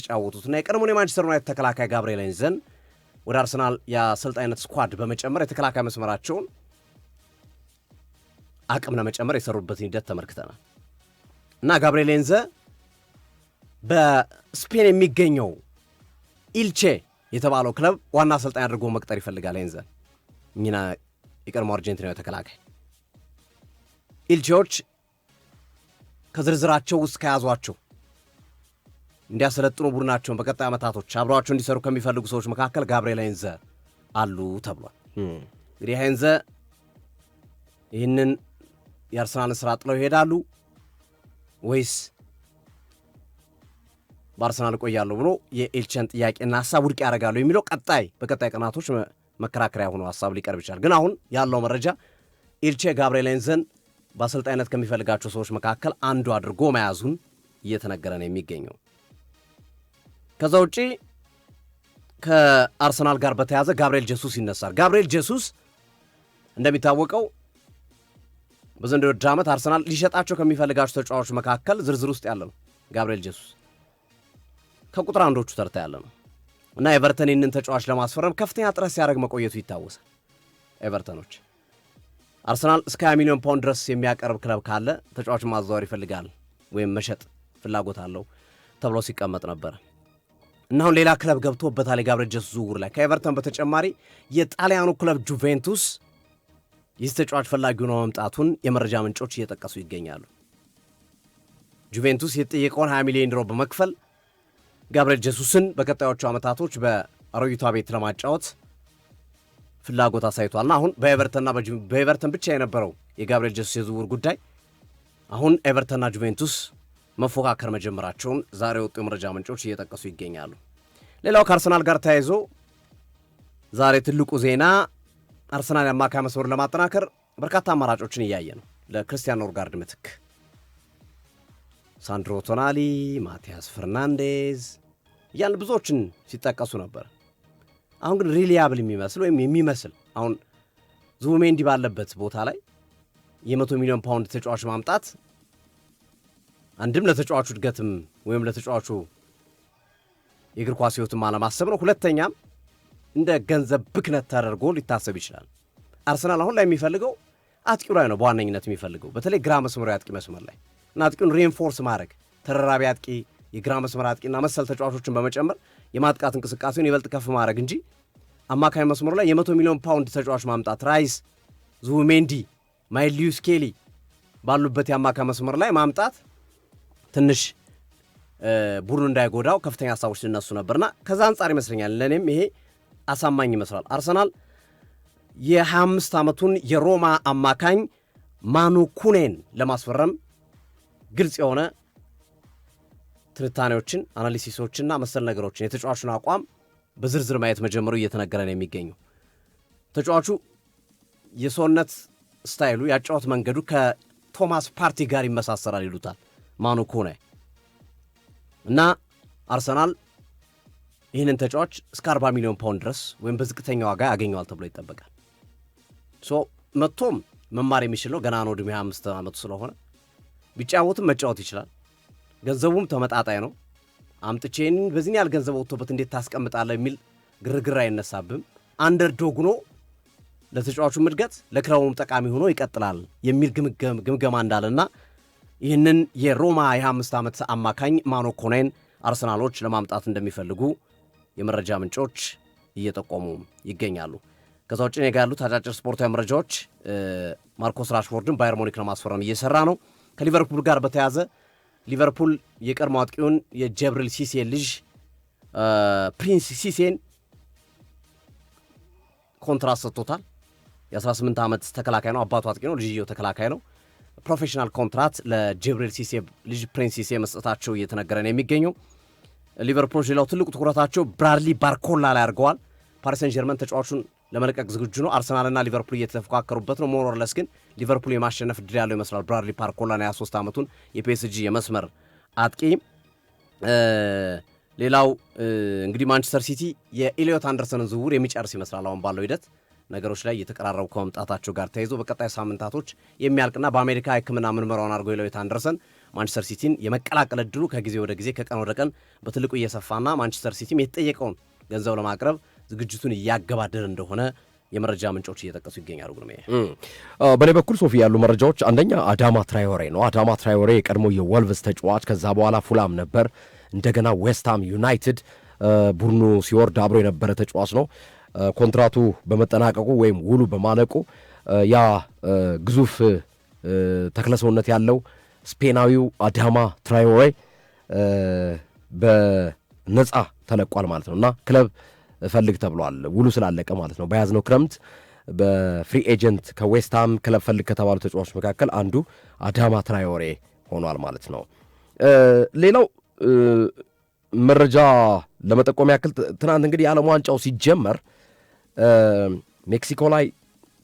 የተጫወቱትና የቀድሞውን የማንቸስተር ዩናይትድ ተከላካይ ጋብርኤል ኤንዘን ወደ አርሰናል የአሰልጣኝነት ስኳድ በመጨመር የተከላካይ መስመራቸውን አቅም ለመጨመር የሰሩበትን ሂደት ተመልክተናል እና ጋብርኤል ኤንዘ በስፔን የሚገኘው ኢልቼ የተባለው ክለብ ዋና አሰልጣኝ አድርጎ መቅጠር ይፈልጋል። ኤንዘን እኚህና የቀድሞ አርጀንቲናዊ ተከላካይ ኢልቼዎች ከዝርዝራቸው ውስጥ ከያዟቸው እንዲያሰለጥኑ ቡድናቸውን በቀጣይ ዓመታቶች አብረዋቸው እንዲሰሩ ከሚፈልጉ ሰዎች መካከል ጋብርኤል ኤንዘ አሉ ተብሏል። እንግዲህ ኤንዘ ይህንን የአርሰናልን ስራ ጥለው ይሄዳሉ ወይስ በአርሰናል ቆያለሁ ብሎ የኤልቼን ጥያቄና ሀሳብ ውድቅ ያደርጋሉ የሚለው በቀጣይ ቀናቶች መከራከሪያ ሆኖ ሀሳብ ሊቀርብ ይችላል። ግን አሁን ያለው መረጃ ኤልቼ ጋብርኤል ኤንዘን በአሰልጣኝነት ከሚፈልጋቸው ሰዎች መካከል አንዱ አድርጎ መያዙን እየተነገረ ነው የሚገኘው። ከዛ ውጪ ከአርሰናል ጋር በተያዘ ጋብርኤል ጄሱስ ይነሳል። ጋብርኤል ጄሱስ እንደሚታወቀው በዘንድሮው ውድድር ዓመት አርሰናል ሊሸጣቸው ከሚፈልጋቸው ተጫዋቾች መካከል ዝርዝር ውስጥ ያለ ነው። ጋብርኤል ጄሱስ ከቁጥር አንዶቹ ተርታ ያለ ነው እና ኤቨርተን ይህንን ተጫዋች ለማስፈረም ከፍተኛ ጥረት ሲያደርግ መቆየቱ ይታወሳል። ኤቨርተኖች አርሰናል እስከ 20 ሚሊዮን ፓውንድ ድረስ የሚያቀርብ ክለብ ካለ ተጫዋቹን ማዘዋወር ይፈልጋል ወይም መሸጥ ፍላጎት አለው ተብሎ ሲቀመጥ ነበር እና አሁን ሌላ ክለብ ገብቶበታል። የጋብርኤል ጄሱስ ዝውውር ላይ ከኤቨርተን በተጨማሪ የጣሊያኑ ክለብ ጁቬንቱስ ይህ ተጫዋች ፈላጊ ሆኖ መምጣቱን የመረጃ ምንጮች እየጠቀሱ ይገኛሉ። ጁቬንቱስ የተጠየቀውን 20 ሚሊዮን ዩሮ በመክፈል ጋብርኤል ጄሱስን በቀጣዮቹ ዓመታቶች በአሮጊቷ ቤት ለማጫወት ፍላጎት አሳይቷልና አሁን በኤቨርተን ብቻ የነበረው የጋብርኤል ጄሱስ የዝውውር ጉዳይ አሁን ኤቨርተንና ጁቬንቱስ መፎካከር መጀመራቸውን ዛሬ የወጡ የመረጃ ምንጮች እየጠቀሱ ይገኛሉ። ሌላው ከአርሰናል ጋር ተያይዞ ዛሬ ትልቁ ዜና አርሰናል የአማካይ መስመሩን ለማጠናከር በርካታ አማራጮችን እያየ ነው። ለክርስቲያን ኖርጋርድ ምትክ ሳንድሮ ቶናሊ፣ ማቲያስ ፈርናንዴዝ እያሉ ብዙዎችን ሲጠቀሱ ነበር። አሁን ግን ሪሊያብል የሚመስል አሁን ዙቢሜንዲ ባለበት ቦታ ላይ የ100 ሚሊዮን ፓውንድ ተጫዋች ማምጣት አንድም ለተጫዋቹ እድገትም ወይም ለተጫዋቹ የእግር ኳስ ሕይወትም አለማሰብ ነው። ሁለተኛም እንደ ገንዘብ ብክነት ተደርጎ ሊታሰብ ይችላል። አርሰናል አሁን ላይ የሚፈልገው አጥቂው ላይ ነው በዋነኝነት የሚፈልገው በተለይ ግራ መስመሩ አጥቂ መስመር ላይ እና አጥቂውን ሪኢንፎርስ ማድረግ ተደራቢ አጥቂ፣ የግራ መስመር አጥቂና መሰል ተጫዋቾችን በመጨመር የማጥቃት እንቅስቃሴውን ይበልጥ ከፍ ማድረግ እንጂ አማካይ መስመሩ ላይ የ100 ሚሊዮን ፓውንድ ተጫዋች ማምጣት ራይስ፣ ዙቢሜንዲ፣ ማይልዩስ ኬሊ ባሉበት የአማካይ መስመር ላይ ማምጣት ትንሽ ቡድኑ እንዳይጎዳው ከፍተኛ ሀሳቦች ሲነሱ ነበርና ከዛ አንጻር ይመስለኛል ለእኔም ይሄ አሳማኝ ይመስላል። አርሰናል የ25 ዓመቱን የሮማ አማካኝ ማኑ ኩኔን ለማስፈረም ግልጽ የሆነ ትንታኔዎችን፣ አናሊሲሶችና መሰል ነገሮችን የተጫዋቹን አቋም በዝርዝር ማየት መጀመሩ እየተነገረ ነው የሚገኘው። ተጫዋቹ የሰውነት ስታይሉ ያጫወት መንገዱ ከቶማስ ፓርቲ ጋር ይመሳሰላል ይሉታል ማኑ ኩኔ እና አርሰናል ይህንን ተጫዋች እስከ 40 ሚሊዮን ፓውንድ ድረስ ወይም በዝቅተኛ ዋጋ ያገኘዋል ተብሎ ይጠበቃል። መጥቶም መማር የሚችለው ገና ነው፣ ዕድሜ 25 ዓመቱ ስለሆነ ቢጫወትም መጫወት ይችላል። ገንዘቡም ተመጣጣኝ ነው። አምጥቼን በዚህ ያህል ገንዘብ ወጥቶበት እንዴት ታስቀምጣለህ የሚል ግርግር አይነሳብም። አንደርዶግ ሆኖ ለተጫዋቹም እድገት ለክለቡም ጠቃሚ ሆኖ ይቀጥላል የሚል ግምገማ እንዳለና ይህንን የሮማ የ25 ዓመት አማካኝ ማኑ ኩኔን አርሰናሎች ለማምጣት እንደሚፈልጉ የመረጃ ምንጮች እየጠቆሙ ይገኛሉ። ከዛ ውጭ ኔጋ ያሉት አጫጭር ስፖርታዊ መረጃዎች ማርኮስ ራሽፎርድን ባየር ሙኒክ ለማስፈረም እየሰራ ነው። ከሊቨርፑል ጋር በተያዘ ሊቨርፑል የቀድሞ አጥቂውን የጀብሪል ሲሴ ልጅ ፕሪንስ ሲሴን ኮንትራት ሰጥቶታል። የ18 ዓመት ተከላካይ ነው። አባቱ አጥቂ ነው፣ ልጅየው ተከላካይ ነው። ፕሮፌሽናል ኮንትራት ለጀብሪል ሲሴ ልጅ ፕሪንስ ሲሴ መስጠታቸው እየተነገረ ነው የሚገኘው። ሊቨርፑሎች ሌላው ትልቁ ትኩረታቸው ብራድሊ ባርኮላ ላይ አድርገዋል። ፓሪስ ሰን ጀርመን ተጫዋቹን ለመለቀቅ ዝግጁ ነው። አርሰናልና ሊቨርፑል እየተፎካከሩበት ነው። ሞሮርለስ ግን ሊቨርፑል የማሸነፍ ዕድል ያለው ይመስላል። ብራድሊ ባርኮላን 23 ዓመቱን የፒኤስጂ የመስመር አጥቂ። ሌላው እንግዲህ ማንቸስተር ሲቲ የኤሊዮት አንደርሰንን ዝውውር የሚጨርስ ይመስላል። አሁን ባለው ሂደት ነገሮች ላይ እየተቀራረቡ ከመምጣታቸው ጋር ተያይዞ በቀጣይ ሳምንታቶች የሚያልቅና በአሜሪካ ሕክምና ምርመራውን አድርገው ኤሊዮት አንደርሰን ማንቸስተር ሲቲን የመቀላቀል ዕድሉ ከጊዜ ወደ ጊዜ ከቀን ወደ ቀን በትልቁ እየሰፋና ማንቸስተር ሲቲም የተጠየቀውን ገንዘብ ለማቅረብ ዝግጅቱን እያገባደደ እንደሆነ የመረጃ ምንጮች እየጠቀሱ ይገኛሉ። ግን በኔ በኩል ሶፊ ያሉ መረጃዎች አንደኛ አዳማ ትራዮሬ ነው። አዳማ ትራዮሬ የቀድሞ የወልቭስ ተጫዋች ከዛ በኋላ ፉላም ነበር፣ እንደገና ዌስትሃም ዩናይትድ ቡድኑ ሲወርድ አብሮ የነበረ ተጫዋች ነው። ኮንትራቱ በመጠናቀቁ ወይም ውሉ በማለቁ ያ ግዙፍ ተክለሰውነት ያለው ስፔናዊው አዳማ ትራዮሬ በነጻ ተለቋል ማለት ነው እና ክለብ ፈልግ ተብሏል። ውሉ ስላለቀ ማለት ነው። በያዝነው ክረምት በፍሪ ኤጀንት ከዌስትሃም ክለብ ፈልግ ከተባሉ ተጫዋቾች መካከል አንዱ አዳማ ትራዮሬ ሆኗል ማለት ነው። ሌላው መረጃ ለመጠቆም ያክል ትናንት እንግዲህ የዓለም ዋንጫው ሲጀመር ሜክሲኮ ላይ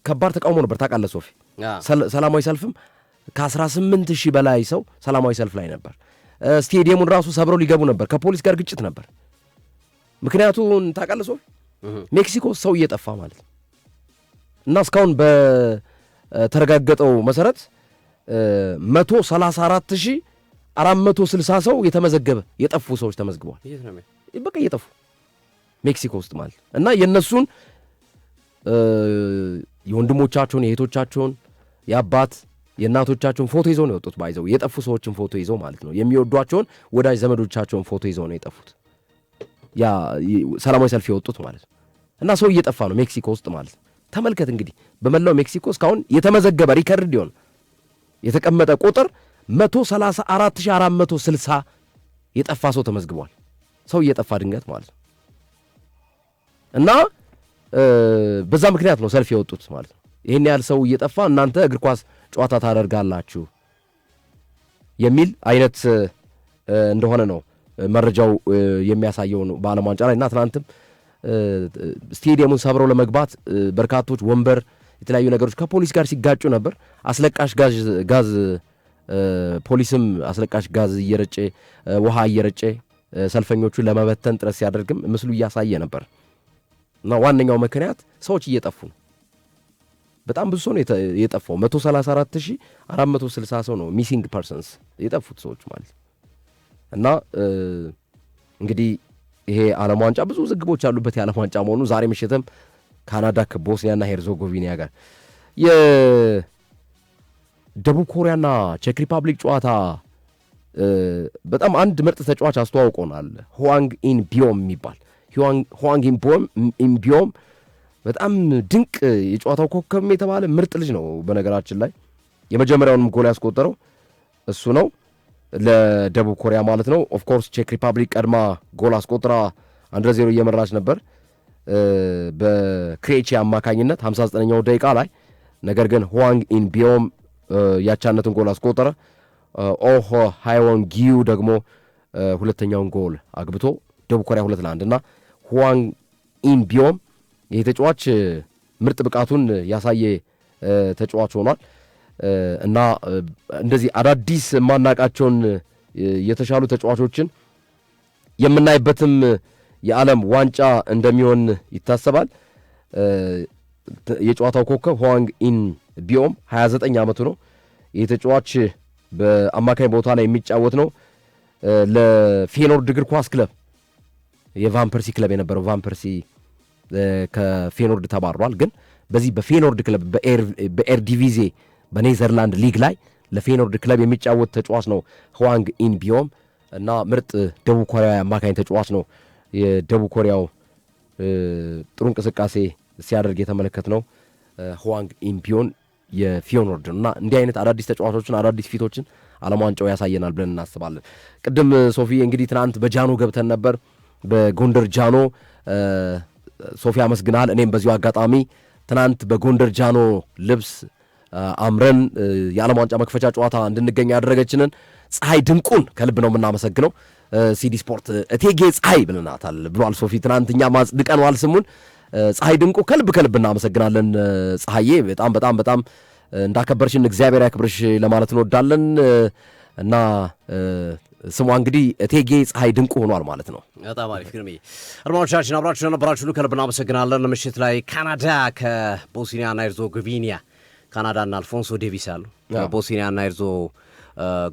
ከባድ ተቃውሞ ነበር ታውቃለህ ሶፊ። ሰላማዊ ሰልፍም ከ18,000 በላይ ሰው ሰላማዊ ሰልፍ ላይ ነበር። ስቴዲየሙን ራሱ ሰብረው ሊገቡ ነበር። ከፖሊስ ጋር ግጭት ነበር። ምክንያቱም ታውቃለህ ሶፊ ሜክሲኮ ሰው እየጠፋ ማለት ነው እና እስካሁን በተረጋገጠው መሰረት 134,460 ሰው የተመዘገበ የጠፉ ሰዎች ተመዝግበዋል። በቃ እየጠፉ ሜክሲኮ ውስጥ ማለት እና የእነሱን የወንድሞቻቸውን የእህቶቻቸውን የአባት የእናቶቻቸውን ፎቶ ይዘው ነው የወጡት። ባይዘው የጠፉ ሰዎችን ፎቶ ይዘው ማለት ነው የሚወዷቸውን ወዳጅ ዘመዶቻቸውን ፎቶ ይዘው ነው የጠፉት። ያ ሰላማዊ ሰልፍ የወጡት ማለት ነው እና ሰው እየጠፋ ነው ሜክሲኮ ውስጥ ማለት ነው። ተመልከት እንግዲህ በመላው ሜክሲኮ እስካሁን የተመዘገበ ሪከርድ ይሆን የተቀመጠ ቁጥር 134,460 የጠፋ ሰው ተመዝግቧል። ሰው እየጠፋ ድንገት ማለት ነው እና በዛ ምክንያት ነው ሰልፍ የወጡት ማለት ነው። ይሄን ያህል ሰው እየጠፋ እናንተ እግር ኳስ ጨዋታ ታደርጋላችሁ የሚል አይነት እንደሆነ ነው መረጃው የሚያሳየው ነው በዓለም ዋንጫ ላይ እና ትናንትም ስቴዲየሙን ሰብረው ለመግባት በርካቶች ወንበር የተለያዩ ነገሮች ከፖሊስ ጋር ሲጋጩ ነበር። አስለቃሽ ጋዝ ፖሊስም አስለቃሽ ጋዝ እየረጨ ውሃ እየረጨ ሰልፈኞቹን ለመበተን ጥረት ሲያደርግም ምስሉ እያሳየ ነበር እና ዋነኛው ምክንያት ሰዎች እየጠፉ ነው። በጣም ብዙ ሰው ነው የጠፋው። 134,460 ሰው ነው ሚሲንግ ፐርሰንስ የጠፉት ሰዎች ማለት እና እንግዲህ ይሄ ዓለም ዋንጫ ብዙ ዝግቦች ያሉበት የዓለም ዋንጫ መሆኑ ዛሬ ምሽትም ካናዳ ከቦስኒያና ሄርዞጎቪና ጋር የደቡብ ኮሪያና ቼክ ሪፐብሊክ ጨዋታ በጣም አንድ ምርጥ ተጫዋች አስተዋውቆናል። ሁዋንግ ኢን ቢዮም የሚባል ሁዋንግ ኢን ቢዮም በጣም ድንቅ የጨዋታው ኮከብ የተባለ ምርጥ ልጅ ነው። በነገራችን ላይ የመጀመሪያውንም ጎል ያስቆጠረው እሱ ነው ለደቡብ ኮሪያ ማለት ነው። ኦፍ ኮርስ ቼክ ሪፐብሊክ ቀድማ ጎል አስቆጥራ 1-0 እየመራች ነበር በክሬቺያ አማካኝነት 59ኛው ደቂቃ ላይ። ነገር ግን ሁዋንግ ኢን ቢዮም ያቻነትን ጎል አስቆጠረ። ኦሆ ሃይወን ጊዩ ደግሞ ሁለተኛውን ጎል አግብቶ ደቡብ ኮሪያ 2-1 እና ሁዋንግ ኢን ቢዮም ይህ ተጫዋች ምርጥ ብቃቱን ያሳየ ተጫዋች ሆኗል እና እንደዚህ አዳዲስ የማናቃቸውን የተሻሉ ተጫዋቾችን የምናይበትም የዓለም ዋንጫ እንደሚሆን ይታሰባል። የጨዋታው ኮከብ ሁዋንግ ኢን ቢዮም 29 ዓመቱ ነው። ይህ ተጫዋች በአማካኝ ቦታ ላይ የሚጫወት ነው። ለፌኖርድ እግር ኳስ ክለብ የቫንፐርሲ ክለብ የነበረው ቫንፐርሲ ከፌኖርድ ተባሯል። ግን በዚህ በፌኖርድ ክለብ በኤር ዲቪዜ በኔዘርላንድ ሊግ ላይ ለፌኖርድ ክለብ የሚጫወት ተጫዋች ነው ሁዋንግ ኢን ቢዮም እና ምርጥ ደቡብ ኮሪያዊ አማካኝ ተጫዋች ነው። የደቡብ ኮሪያው ጥሩ እንቅስቃሴ ሲያደርግ የተመለከት ነው ሁዋንግ ኢን ቢዮም የፌኖርድ እና እንዲህ አይነት አዳዲስ ተጫዋቾችን አዳዲስ ፊቶችን ዓለም ዋንጫው ያሳየናል ብለን እናስባለን። ቅድም ሶፊ እንግዲህ ትናንት በጃኖ ገብተን ነበር፣ በጎንደር ጃኖ ሶፊ አመስግናል። እኔም በዚሁ አጋጣሚ ትናንት በጎንደር ጃኖ ልብስ አምረን የዓለም ዋንጫ መክፈቻ ጨዋታ እንድንገኝ ያደረገችንን ፀሐይ ድንቁን ከልብ ነው የምናመሰግነው። ሲዲ ስፖርት እቴጌ ፀሐይ ብለናታል ብሏል ሶፊ። ትናንትኛ ማጽድቀነዋል ስሙን ፀሐይ ድንቁ ከልብ እናመሰግናለን። ፀሐዬ በጣም በጣም በጣም እንዳከበርሽን እግዚአብሔር ያክብርሽ ለማለት እንወዳለን እና ስሟ እንግዲህ እቴጌ ፀሐይ ድንቁ ሆኗል ማለት ነው። በጣም አሪፍ ግርሜ። አድማጮቻችን አብራችሁ ለነበራችሁ ሁሉ ከልብ እናመሰግናለን። ምሽት ላይ ካናዳ ከቦስኒያና ሄርዞጎቪና ካናዳና አልፎንሶ ዴቪስ አሉ። ቦስኒያና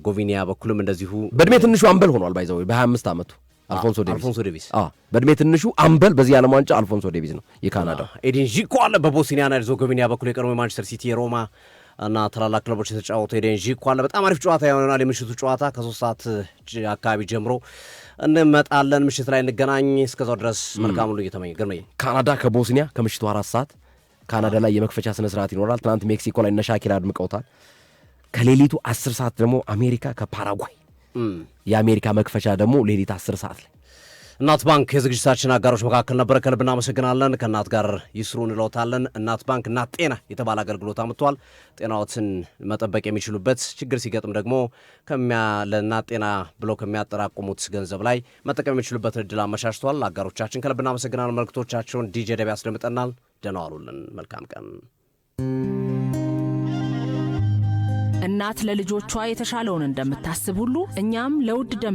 ጎቪኒያ በኩልም እንደዚሁ በእድሜ ትንሹ አምበል ሆኗል። ባይዘው በ25 ዓመቱ አልፎንሶ ዴቪስ በእድሜ ትንሹ አምበል በዚህ ዓለም ዋንጫ አልፎንሶ ዴቪስ ነው የካናዳ። ኤዲን ዢኮ አለ በቦስኒያና ሄርዞጎቪና በኩል የቀድሞ የማንቸስተር ሲቲ የሮማ እና ታላላቅ ክለቦች የተጫወቱ ኤዲን ዢኮ አለ። በጣም አሪፍ ጨዋታ ይሆናል። የምሽቱ ጨዋታ ከ3 ሰዓት አካባቢ ጀምሮ እንመጣለን። ምሽት ላይ እንገናኝ። እስከዛው ድረስ መልካም ሁሉ እየተመኘ ግርመኝ ካናዳ ከቦስኒያ ከምሽቱ 4 ሰዓት ካናዳ ላይ የመክፈቻ ስነ ስርዓት ይኖራል። ትናንት ሜክሲኮ ላይ እነ ሻኪራ አድምቀውታል። ከሌሊቱ 10 ሰዓት ደግሞ አሜሪካ ከፓራጓይ የአሜሪካ መክፈቻ ደግሞ ሌሊት 10 ሰዓት ላይ እናት ባንክ የዝግጅታችን አጋሮች መካከል ነበረ። ከልብ እናመሰግናለን። ከእናት ጋር ይስሩ እንለውታለን። እናት ባንክ እናት ጤና የተባለ አገልግሎት አምጥቷል። ጤናዎትን መጠበቅ የሚችሉበት ችግር ሲገጥም ደግሞ ለእናት ጤና ብለው ከሚያጠራቁሙት ገንዘብ ላይ መጠቀም የሚችሉበት እድል አመቻችቷል። አጋሮቻችን ከልብ እናመሰግናለን። መልክቶቻቸውን ዲጄ ደቢ ያስደምጠናል። ደህና ዋሉልን። መልካም ቀን። እናት ለልጆቿ የተሻለውን እንደምታስብ ሁሉ እኛም ለውድ